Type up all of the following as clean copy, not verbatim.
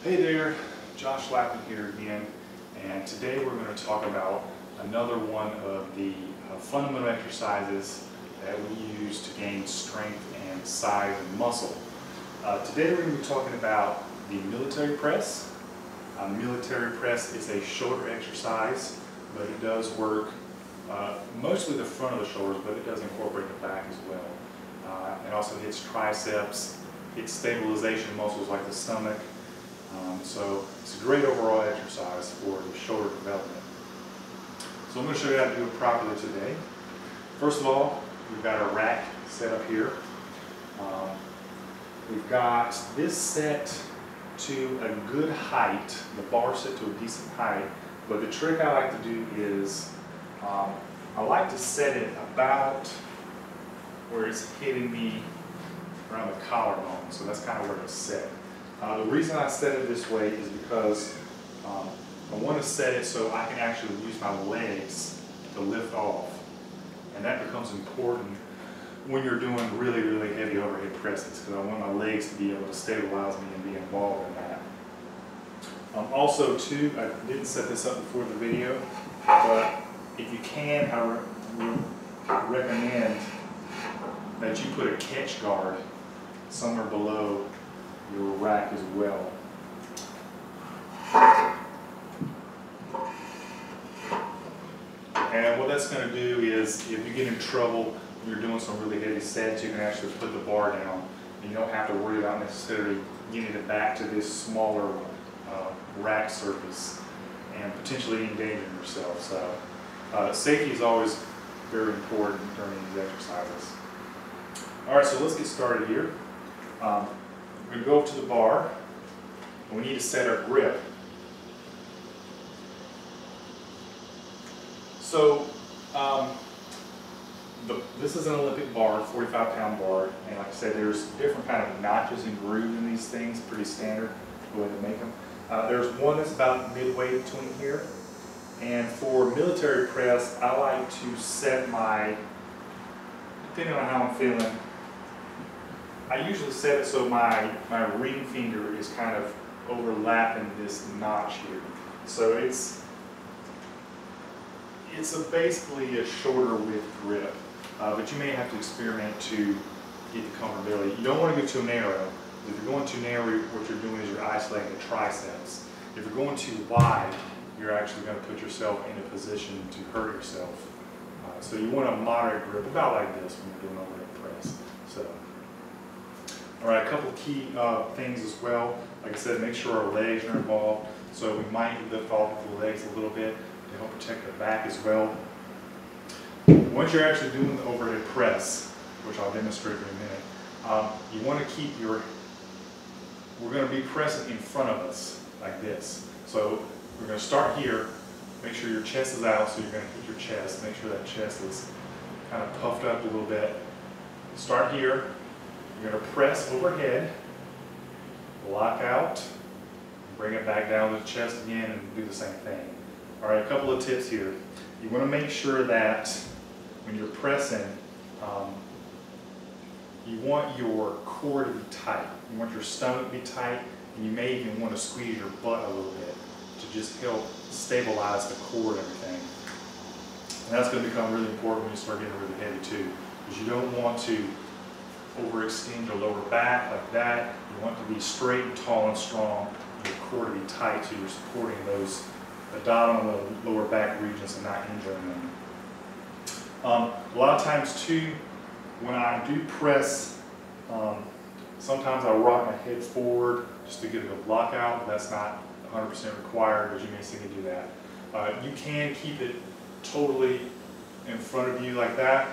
Hey there, Josh Lappin here again, and today we're going to talk about another one of the fundamental exercises that we use to gain strength and size and muscle. Today we're going to be talking about the military press. Military press is a shoulder exercise, but it does work mostly the front of the shoulders, but it does incorporate the back as well. It also hits triceps, hits stabilization muscles like the stomach. So it's a great overall exercise for the shoulder development. So I'm going to show you how to do it properly today. First of all, we've got our rack set up here. We've got this set to a good height, the bar set to a decent height, but the trick I like to do is I like to set it about where it's hitting me around the collarbone, so that's kind of where it's set. The reason I set it this way is because I want to set it so I can actually use my legs to lift off, and that becomes important when you're doing really, really heavy overhead presses, because I want my legs to be able to stabilize me and be involved in that. Also too, I didn't set this up before the video, but if you can, I recommend that you put a catch guard somewhere below your rack as well. And what that's going to do is, if you get in trouble when you're doing some really heavy sets, you can actually put the bar down, and you don't have to worry about necessarily getting it back to this smaller rack surface and potentially endangering yourself. So safety is always very important during these exercises. All right, so let's get started here. We're going to go up to the bar, and we need to set our grip. So this is an Olympic bar, 45-pound bar, and like I said, there's different kind of notches and grooves in these things, pretty standard the way they make them. There's one that's about midway between here, and for military press, I like to set my, depending on how I'm feeling, I usually set it so my ring finger is kind of overlapping this notch here. So it's basically a shoulder width grip, but you may have to experiment to get the comfortability. You don't want to go too narrow. If you're going too narrow, what you're doing is you're isolating the triceps. If you're going too wide, you're actually going to put yourself in a position to hurt yourself. So you want a moderate grip, about like this when you're doing overhead press. So. All right, a couple of key things as well. Like I said, make sure our legs are involved. So we might lift off the legs a little bit to help protect the back as well. Once you're actually doing the overhead press, which I'll demonstrate in a minute, you want to keep we're going to be pressing in front of us like this. So we're going to start here, make sure your chest is out, so you're going to hit your chest, make sure that chest is kind of puffed up a little bit. Start here. You're going to press overhead, lock out, bring it back down to the chest again, and do the same thing. All right, a couple of tips here. You want to make sure that when you're pressing, you want your core to be tight. You want your stomach to be tight, and you may even want to squeeze your butt a little bit to just help stabilize the core and everything. And that's going to become really important when you start getting really heavy too, because you don't want to overextend your lower back like that. You want to be straight and tall and strong, and your core to be tight, so you're supporting those abdominal and lower back regions and not injuring them. A lot of times too, when I do press, sometimes I rock my head forward just to get a good lockout, but that's not 100% required, because you may see me do that. You can keep it totally in front of you like that.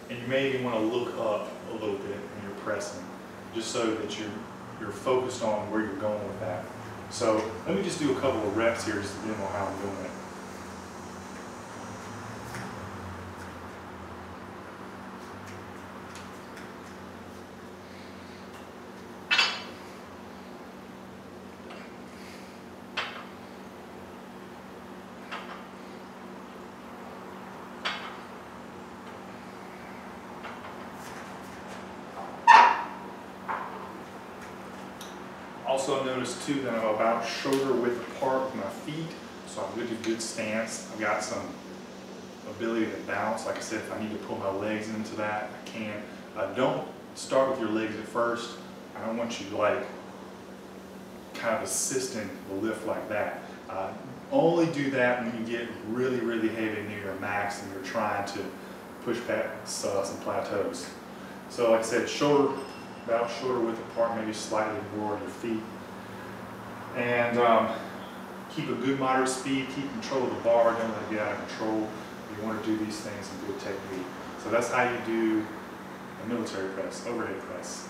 And you may even want to look up a little bit when you're pressing, just so that you're focused on where you're going with that. So let me just do a couple of reps here just to demo how I'm doing it. Also notice too that I'm about shoulder width apart with my feet, so I'm good to good stance. I've got some ability to bounce. Like I said, if I need to pull my legs into that, I can. Don't start with your legs at first. I don't want you like kind of assisting the lift like that. Only do that when you get really, really heavy near your max and you're trying to push back some plateaus. So like I said, about shoulder width apart, maybe slightly more on your feet. And keep a good moderate speed, keep control of the bar, don't let it get out of control. You want to do these things in good technique. So that's how you do a military press, overhead press.